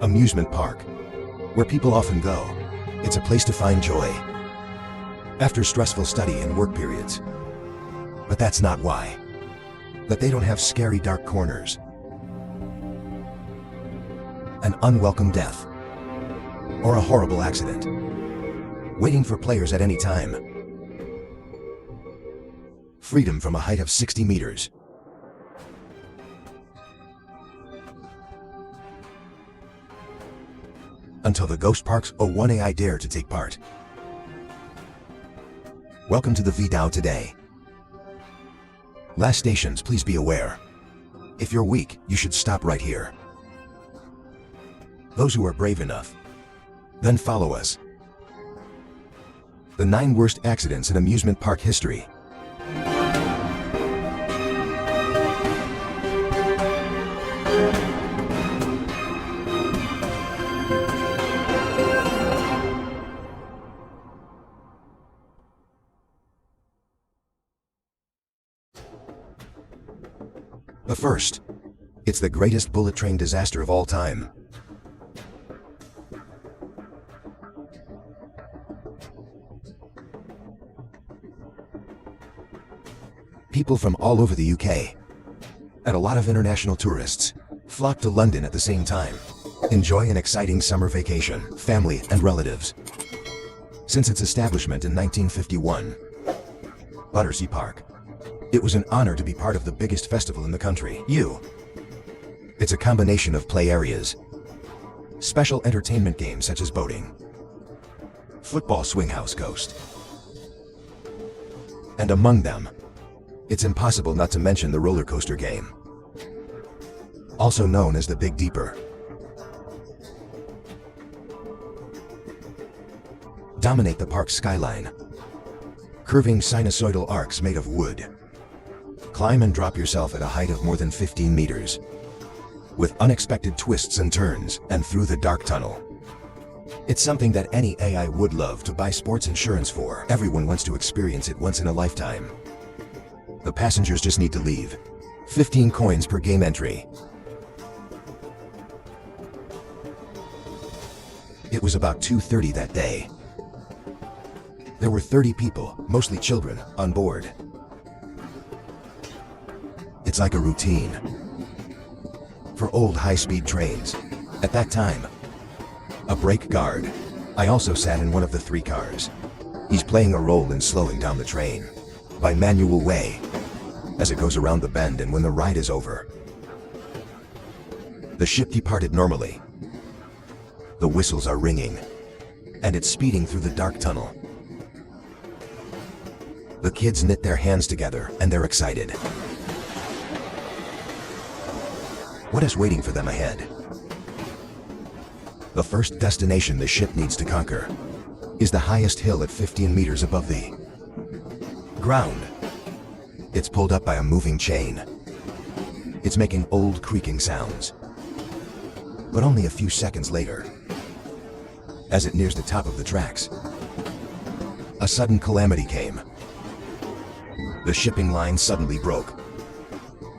Amusement park, where people often go. It's a place to find joy after stressful study and work periods. But that's not why. That they don't have scary dark corners, an unwelcome death, or a horrible accident waiting for players at any time. Freedom from a height of 60 meters. Until the Ghost Park's O1AI dare to take part. Welcome to the VDAO today. Last stations, please be aware. If you're weak, you should stop right here. Those who are brave enough, then follow us. The 9 worst accidents in amusement park history. The first, it's the greatest bullet train disaster of all time. People from all over the UK, and a lot of international tourists, flock to London at the same time. Enjoy an exciting summer vacation, family and relatives. Since its establishment in 1951, Battersea Park, it was an honor to be part of the biggest festival in the country. It's a combination of play areas, special entertainment games such as boating, football swing house ghost, and among them, it's impossible not to mention the roller coaster game, also known as the Big Deeper. Dominate the park's skyline. Curving sinusoidal arcs made of wood. Climb and drop yourself at a height of more than 15 meters. With unexpected twists and turns, and through the dark tunnel. It's something that any AI would love to buy sports insurance for. Everyone wants to experience it once in a lifetime. The passengers just need to leave. 15 coins per game entry. It was about 2:30 that day. There were 30 people, mostly children, on board. It's like a routine for old high-speed trains. At that time, a brake guard. I also sat in one of the 3 cars. He's playing a role in slowing down the train by manual way as it goes around the bend, and when the ride is over, the ship departed normally. The whistles are ringing, and it's speeding through the dark tunnel. The kids knit their hands together, and they're excited. What is waiting for them ahead? The first destination the ship needs to conquer is the highest hill at 15 meters above the ground. It's pulled up by a moving chain. It's making old creaking sounds. But only a few seconds later, as it nears the top of the tracks, a sudden calamity came. The shipping line suddenly broke.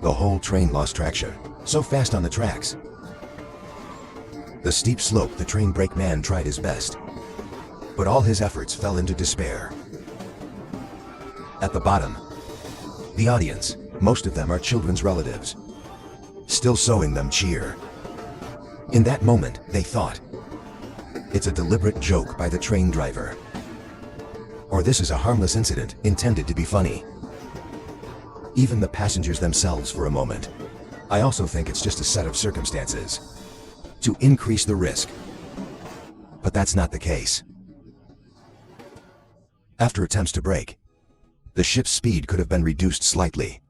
The whole train lost traction, so fast on the tracks. The steep slope, the train brakeman tried his best, but all his efforts fell into despair. At the bottom, the audience, most of them are children's relatives, still sewing them cheer. In that moment, they thought, it's a deliberate joke by the train driver. Or this is a harmless incident intended to be funny. Even the passengers themselves for a moment. I also think it's just a set of circumstances to increase the risk. But that's not the case. After attempts to brake, the ship's speed could have been reduced slightly.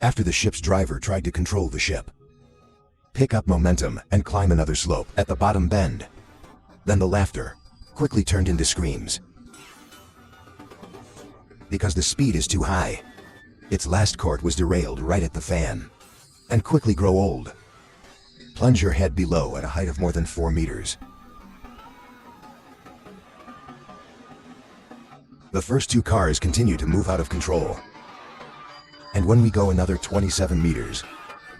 After the ship's driver tried to control the ship, pick up momentum and climb another slope at the bottom bend, then the laughter quickly turned into screams. Because the speed is too high, its last court was derailed right at the fan, and quickly grow old. Plunge your head below at a height of more than 4 meters. The first 2 cars continue to move out of control. And when we go another 27 meters,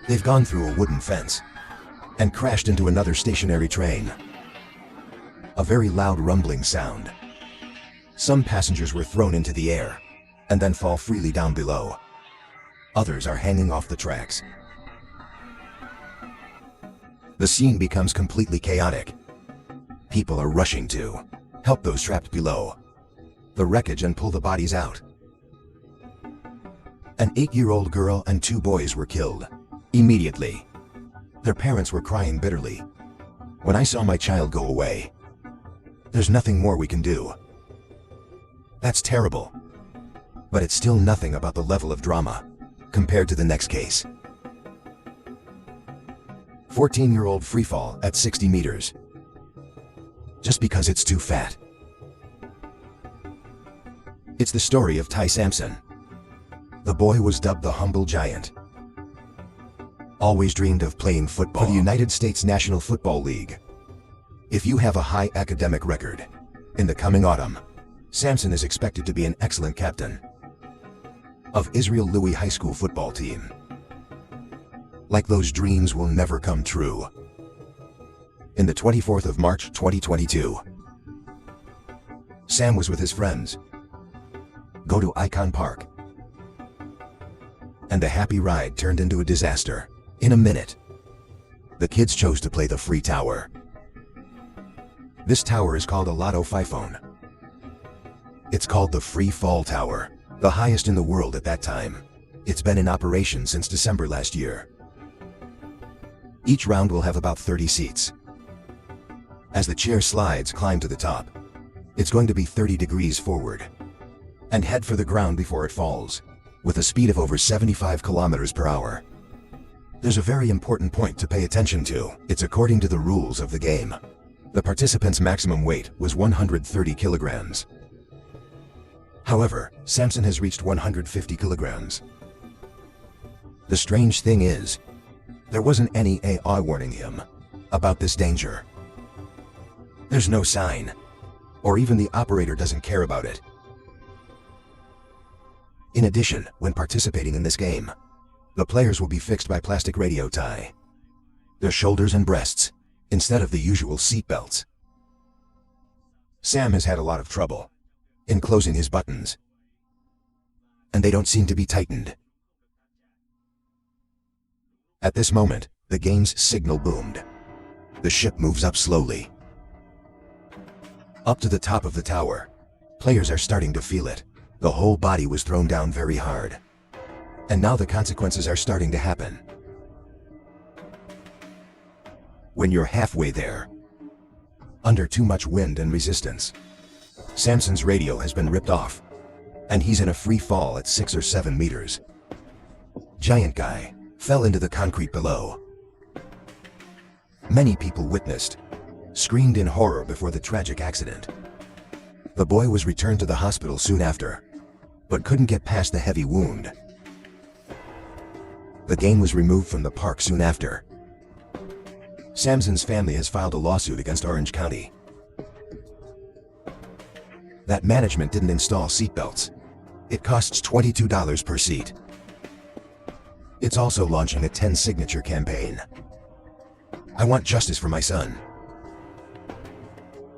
they've gone through a wooden fence and crashed into another stationary train. A very loud rumbling sound. Some passengers were thrown into the air and then fall freely down below. Others are hanging off the tracks. The scene becomes completely chaotic. People are rushing to help those trapped below the wreckage and pull the bodies out. An 8-year-old girl and 2 boys were killed immediately. Their parents were crying bitterly. When I saw my child go away, there's nothing more we can do. That's terrible. But it's still nothing about the level of drama compared to the next case. 14-year-old freefall at 60 meters. Just because it's too fat. It's the story of Ty Sampson. The boy was dubbed the humble giant. Always dreamed of playing football for the United States National Football League. If you have a high academic record, in the coming autumn, Sampson is expected to be an excellent captain of Israel Louis High School football team. Like those dreams will never come true. In the 24th of March 2022, Sam was with his friends. Go to Icon Park. And the happy ride turned into a disaster. In a minute, the kids chose to play the free tower. This tower is called a Lotto Fiphone. It's called the Free Fall Tower, the highest in the world at that time. It's been in operation since December last year. Each round will have about 30 seats. As the chair slides climb to the top, it's going to be 30 degrees forward and head for the ground before it falls, with a speed of over 75 kilometers per hour. There's a very important point to pay attention to. It's according to the rules of the game. The participant's maximum weight was 130 kilograms. However, Sampson has reached 150 kilograms. The strange thing is, there wasn't any AI warning him about this danger. There's no sign, or even the operator doesn't care about it. In addition, when participating in this game, the players will be fixed by plastic radio tie their shoulders and breasts, instead of the usual seat belts. Sam has had a lot of trouble in closing his buttons, and they don't seem to be tightened. At this moment, the game's signal boomed. The ship moves up slowly. Up to the top of the tower. Players are starting to feel it. The whole body was thrown down very hard. And now the consequences are starting to happen. When you're halfway there, under too much wind and resistance, Sampson's radio has been ripped off, and he's in a free fall at 6 or 7 meters. Giant guy fell into the concrete below. Many people witnessed, screamed in horror before the tragic accident. The boy was returned to the hospital soon after, but couldn't get past the heavy wound. The game was removed from the park soon after. Sampson's family has filed a lawsuit against Orange County that management didn't install seatbelts. It costs $22 per seat. It's also launching a 10 signature campaign. I want justice for my son.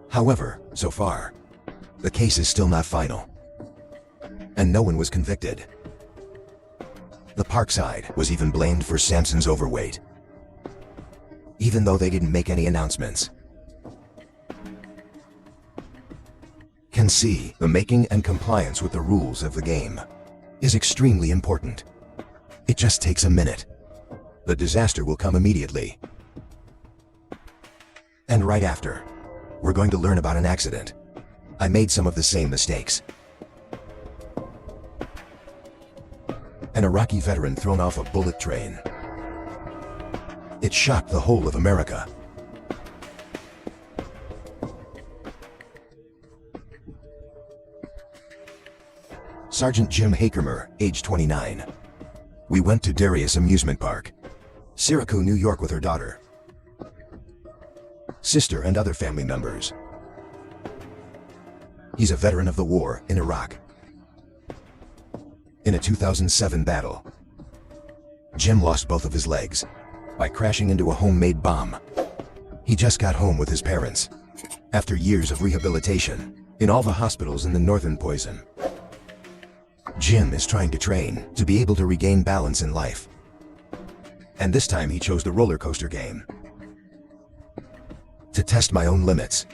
However, so far, the case is still not final, and no one was convicted. The parkside was even blamed for Sampson's overweight, even though they didn't make any announcements. Can see the making and compliance with the rules of the game is extremely important. It just takes a minute. The disaster will come immediately. And right after, we're going to learn about an accident. I made some of the same mistakes. An Iraqi veteran thrown off a bullet train. It shocked the whole of America. Sergeant Jim Hakermer, age 29. We went to Darius Amusement Park, Syracuse, New York with her daughter, sister and other family members. He's a veteran of the war in Iraq. In a 2007 battle, Jim lost both of his legs by crashing into a homemade bomb. He just got home with his parents, after years of rehabilitation, in all the hospitals in the northern poison. Jim is trying to train to be able to regain balance in life. And this time he chose the roller coaster game. To test my own limits.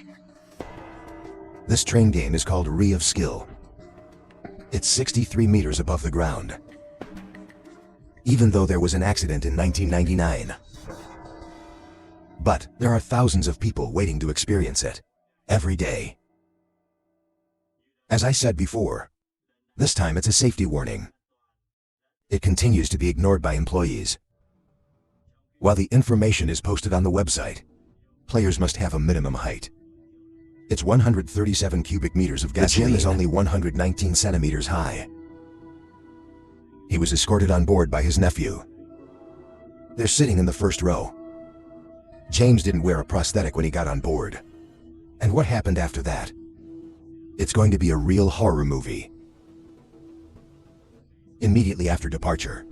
This train game is called Re of Skill. It's 63 meters above the ground. Even though there was an accident in 1999. But there are thousands of people waiting to experience it every day. As I said before, this time it's a safety warning. It continues to be ignored by employees. While the information is posted on the website, players must have a minimum height. It's 137 cubic meters of gasoline. The gym is only 119 centimeters high. He was escorted on board by his nephew. They're sitting in the first row. James didn't wear a prosthetic when he got on board. And what happened after that? It's going to be a real horror movie. Immediately after departure,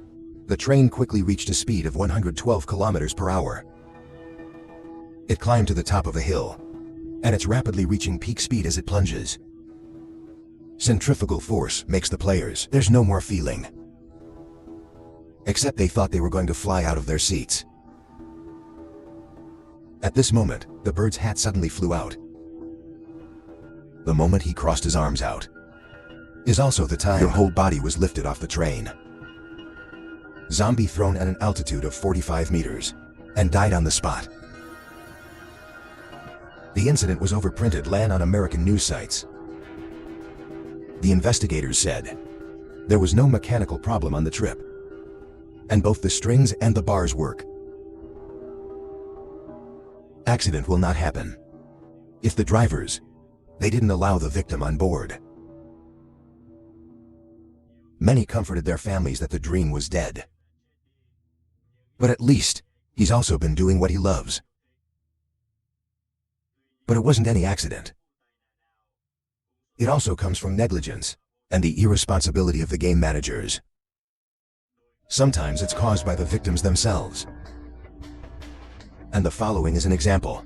the train quickly reached a speed of 112 kilometers per hour. It climbed to the top of a hill, and it's rapidly reaching peak speed as it plunges. Centrifugal force makes the players, there's no more feeling. Except they thought they were going to fly out of their seats. At this moment, the bird's hat suddenly flew out. The moment he crossed his arms out is also the time your whole body was lifted off the train. Zombie thrown at an altitude of 45 meters and died on the spot. The incident was overprinted on American news sites. The investigators said there was no mechanical problem on the trip, and both the strings and the bars work. Accident will not happen if the drivers, they didn't allow the victim on board. Many comforted their families that the dream was dead. But at least, he's also been doing what he loves. But it wasn't any accident. It also comes from negligence and the irresponsibility of the game managers. Sometimes it's caused by the victims themselves. And the following is an example.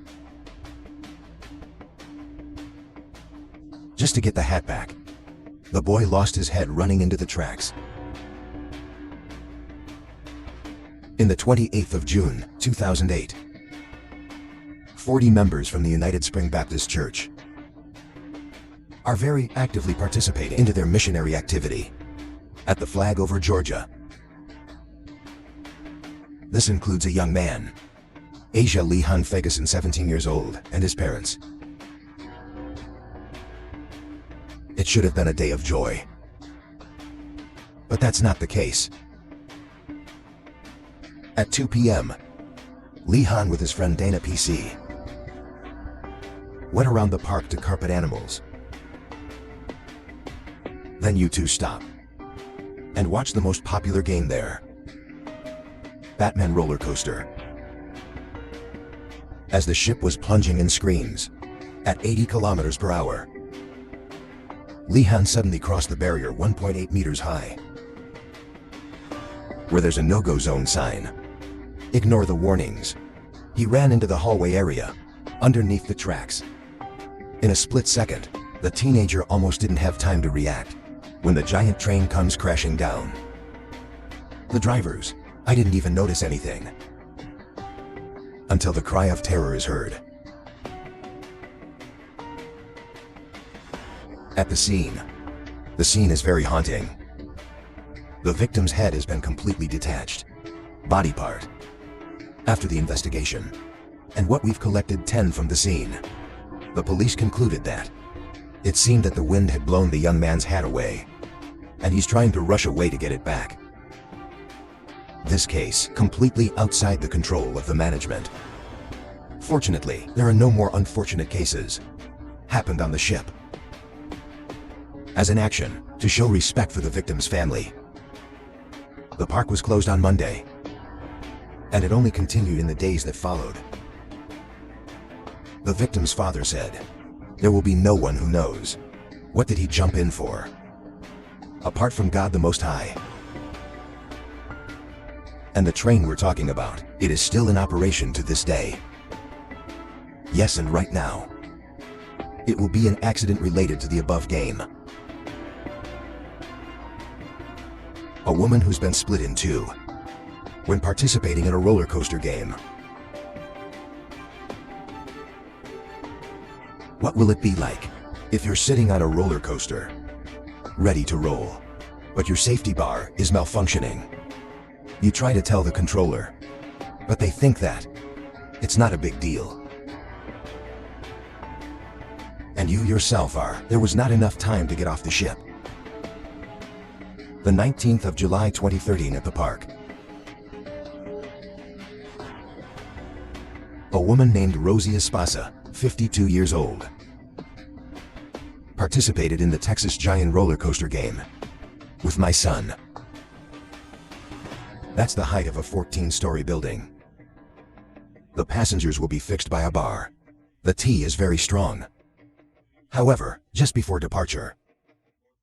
Just to get the hat back, the boy lost his head running into the tracks. In the 28th of June, 2008, 40 members from the United Spring Baptist Church are very actively participating into their missionary activity at the Flag over Georgia. This includes a young man, Asia Lehan Ferguson, 17 years old, and his parents. It should have been a day of joy. But that's not the case. At 2 p.m., Lehan with his friend Dana PC went around the park to carpet animals. Then you two stop and watch the most popular game there, Batman roller coaster. As the ship was plunging in screens at 80 kilometers per hour, Lehan suddenly crossed the barrier 1.8 meters high, where there's a no-go zone sign. Ignore the warnings. He ran into the hallway area, underneath the tracks. In a split second, the teenager almost didn't have time to react when the giant train comes crashing down. The drivers, I didn't even notice anything until the cry of terror is heard. At the scene is very haunting. The victim's head has been completely detached, body part. After the investigation, and what we've collected 10 from the scene, the police concluded that it seemed that the wind had blown the young man's hat away, and he's trying to rush away to get it back. This case, completely outside the control of the management. Fortunately, there are no more unfortunate cases happened on the ship. As an action to show respect for the victim's family, the park was closed on Monday, and it only continued in the days that followed. The victim's father said, "There will be no one who knows. What did he jump in for? Apart from God the Most High." And the train we're talking about, it is still in operation to this day. Yes, and right now, it will be an accident related to the above game. A woman who's been split in two when participating in a roller coaster game. What will it be like if you're sitting on a roller coaster, ready to roll, but your safety bar is malfunctioning? You try to tell the controller, but they think that it's not a big deal. And you yourself are. There was not enough time to get off the ship. The 19th of July 2013 at the park. A woman named Rosie Espasa, 52 years old, participated in the Texas Giant roller coaster game with my son. That's the height of a 14-story building. The passengers will be fixed by a bar. The T is very strong. However, just before departure,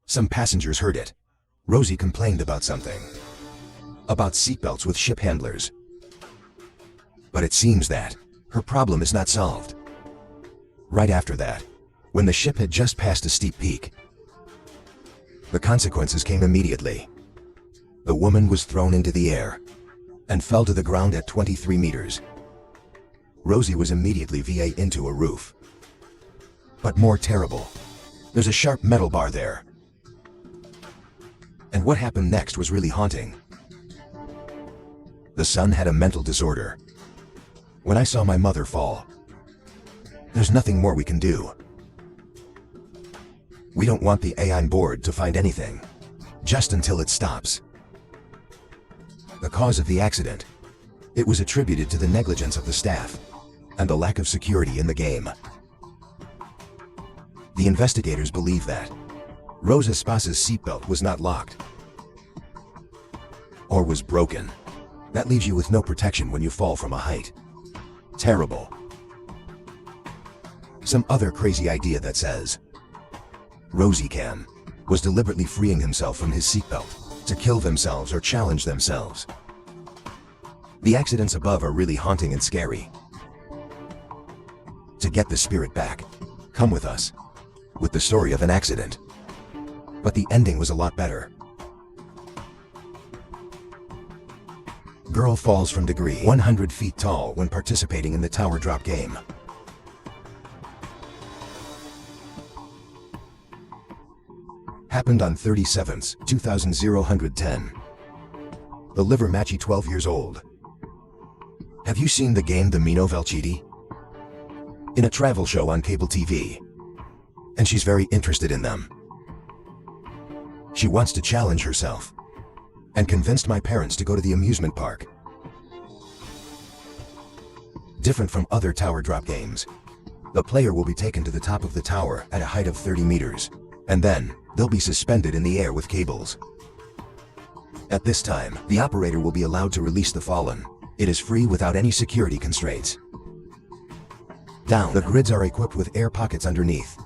some passengers heard it. Rosie complained about something. About seatbelts with ship handlers. But it seems that her problem is not solved. Right after that, when the ship had just passed a steep peak, the consequences came immediately. The woman was thrown into the air and fell to the ground at 23 meters. Rosie was immediately VA into a roof. But more terrible, there's a sharp metal bar there. And what happened next was really haunting. The son had a mental disorder. When I saw my mother fall, there's nothing more we can do. We don't want the AI on board to find anything, just until it stops. The cause of the accident, it was attributed to the negligence of the staff and the lack of security in the game. The investigators believe that Rosa Espasa's seatbelt was not locked or was broken. That leaves you with no protection when you fall from a height. Terrible. Some other crazy idea that says Rosie Cam was deliberately freeing himself from his seatbelt to kill themselves or challenge themselves. The accidents above are really haunting and scary. To get the spirit back, come with us with the story of an accident. But the ending was a lot better. Girl falls from degree 100 feet tall when participating in the tower drop game. Happened on 37th, 2010. The liver matchy 12 years old. Have you seen the game The Mino Velciti? In a travel show on cable TV. And she's very interested in them. She wants to challenge herself and convinced my parents to go to the amusement park. Different from other tower drop games, the player will be taken to the top of the tower at a height of 30 meters, and then they'll be suspended in the air with cables. At this time, the operator will be allowed to release the fallen. It is free without any security constraints. Down, the grids are equipped with air pockets underneath.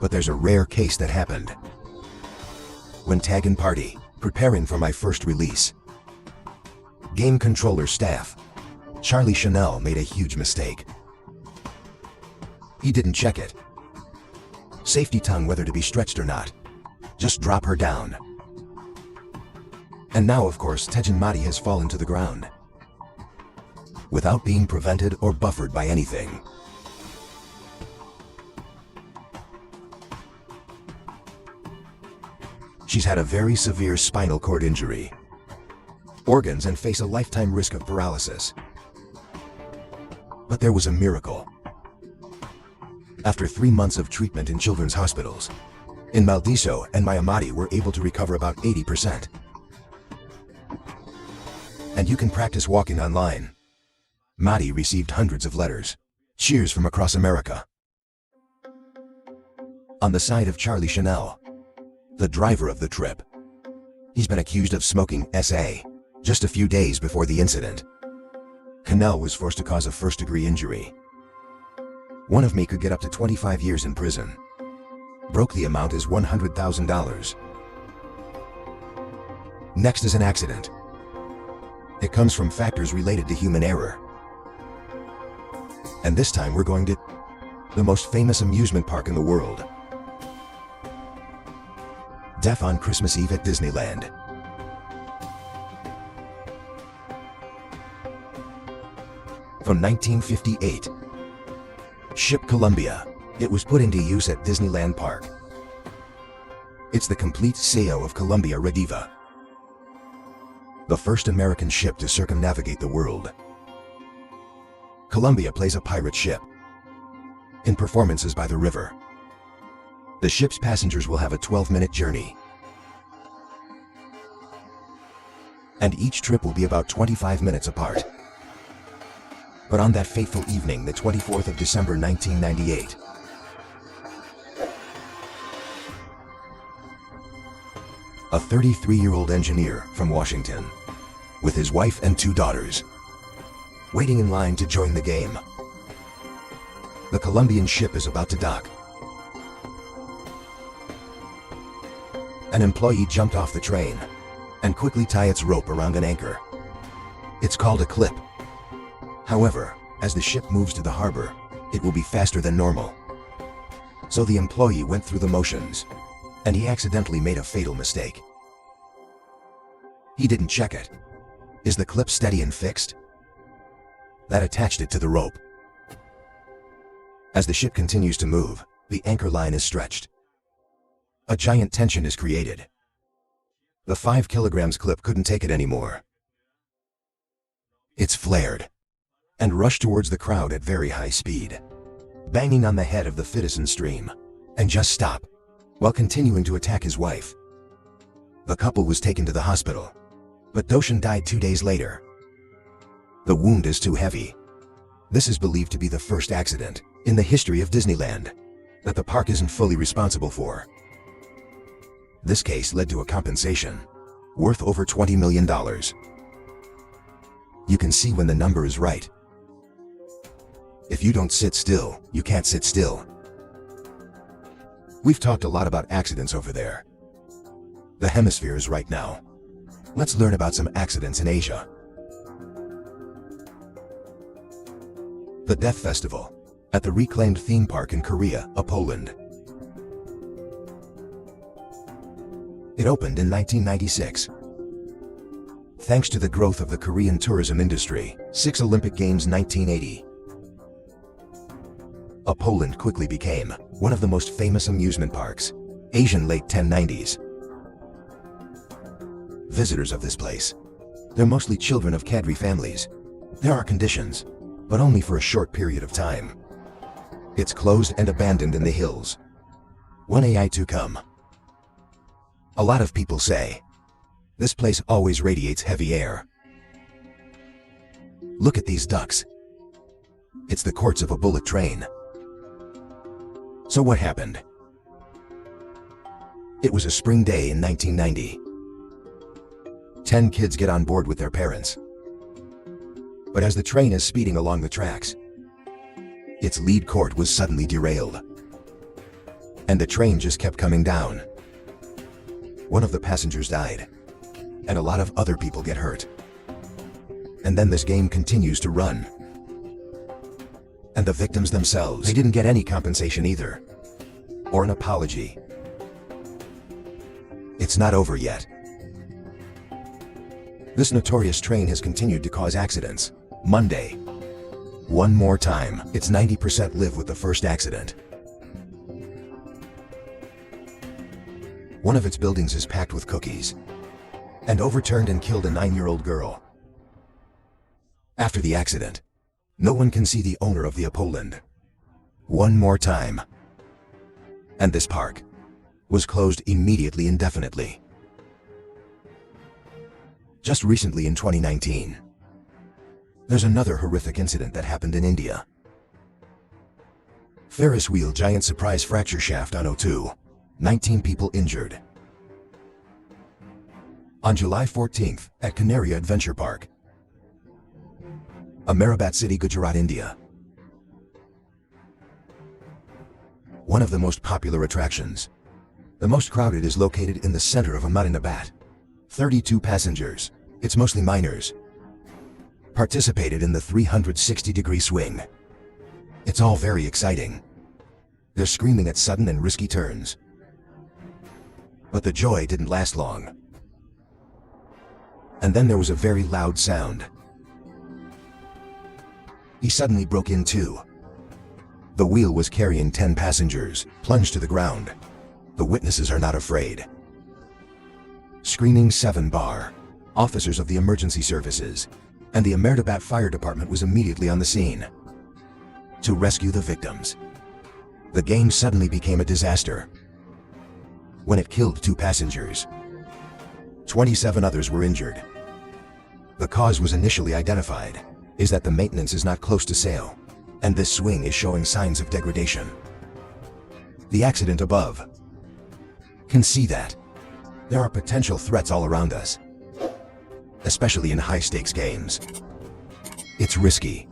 But there's a rare case that happened. When tagging party, preparing for my first release, game controller staff, Charlie Chanel made a huge mistake. He didn't check it. Safety tongue whether to be stretched or not. Just drop her down. And now of course Tejan Madi has fallen to the ground. Without being prevented or buffered by anything. She's had a very severe spinal cord injury, organs, and face a lifetime risk of paralysis. But there was a miracle. After 3 months of treatment in children's hospitals, in Maldiso and Miami were able to recover about 80%. And you can practice walking online. Madi received hundreds of letters, cheers from across America. On the side of Charlie Chanel, the driver of the trip. He's been accused of smoking SA just a few days before the incident. Chanel was forced to cause a first-degree injury. One of me could get up to 25 years in prison. Broke the amount is $100,000. Next is an accident. It comes from factors related to human error. And this time we're going to the most famous amusement park in the world. Death on Christmas Eve at Disneyland. From 1958. Ship Columbia. It was put into use at Disneyland Park. It's the complete sail of Columbia Rediva, the first American ship to circumnavigate the world. Columbia plays a pirate ship in performances by the river. The ship's passengers will have a 12-minute journey, and each trip will be about 25 minutes apart. But on that fateful evening, the 24th of December 1998, a 33-year-old engineer from Washington, with his wife and 2 daughters, waiting in line to join the game. The Columbian ship is about to dock. An employee jumped off the train and quickly tied its rope around an anchor. It's called a clip. However, as the ship moves to the harbor, it will be faster than normal. So the employee went through the motions, and he accidentally made a fatal mistake. He didn't check it. Is the clip steady and fixed? That attached it to the rope. As the ship continues to move, the anchor line is stretched. A giant tension is created. The 5 kilograms clip couldn't take it anymore. It's flared and rushed towards the crowd at very high speed, banging on the head of the citizen stream, and just stop while continuing to attack his wife. The couple was taken to the hospital, but Doshin died 2 days later. The wound is too heavy. This is believed to be the first accident in the history of Disneyland that the park isn't fully responsible for. This case led to a compensation worth over $20 million. You can see when the number is right. If you don't sit still, you can't sit still. We've talked a lot about accidents over there. The hemisphere is right now. Let's learn about some accidents in Asia. The Death Festival at the reclaimed theme park in Korea, Poland. It opened in 1996. Thanks to the growth of the Korean tourism industry, 6 Olympic Games 1980. Poland quickly became one of the most famous amusement parks, Asian late 1090s. Visitors of this place, they're mostly children of cadre families. There are conditions, but only for a short period of time. It's closed and abandoned in the hills. When AI to come. A lot of people say, this place always radiates heavy air. Look at these ducks. It's the courts of a bullet train. So what happened? It was a spring day in 1990. 10 kids get on board with their parents. But as the train is speeding along the tracks, its lead court was suddenly derailed, and the train just kept coming down. One of the passengers died, and a lot of other people get hurt. And then this game continues to run. And the victims themselves, they didn't get any compensation either, or an apology. It's not over yet. This notorious train has continued to cause accidents. Monday. One more time. It's 90% live with the first accident. One of its buildings is packed with cookies and overturned and killed a 9-year-old girl. After the accident, no one can see the owner of the Poland. One more time. And this park was closed immediately indefinitely. Just recently in 2019, there's another horrific incident that happened in India. Ferris wheel giant surprise fracture shaft on O2. 19 people injured. On July 14th, at Canaria Adventure Park, Ahmedabad City, Gujarat, India. One of the most popular attractions, the most crowded, is located in the center of Ahmedabad. 32 passengers. It's mostly minors, participated in the 360-degree swing. It's all very exciting. They're screaming at sudden and risky turns. But the joy didn't last long. And then there was a very loud sound. He suddenly broke in too. The wheel was carrying 10 passengers, plunged to the ground. The witnesses are not afraid. Screaming 7 bar. Officers of the emergency services and the Ahmedabad Fire Department was immediately on the scene to rescue the victims. The game suddenly became a disaster when it killed 2 passengers. 27 others were injured. The cause was initially identified is that the maintenance is not close to sail, and this swing is showing signs of degradation. The accident above can see that there are potential threats all around us, especially in high-stakes games. It's risky.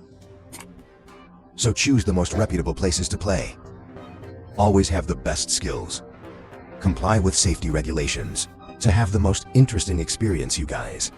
So choose the most reputable places to play. Always have the best skills. Comply with safety regulations to have the most interesting experience, you guys.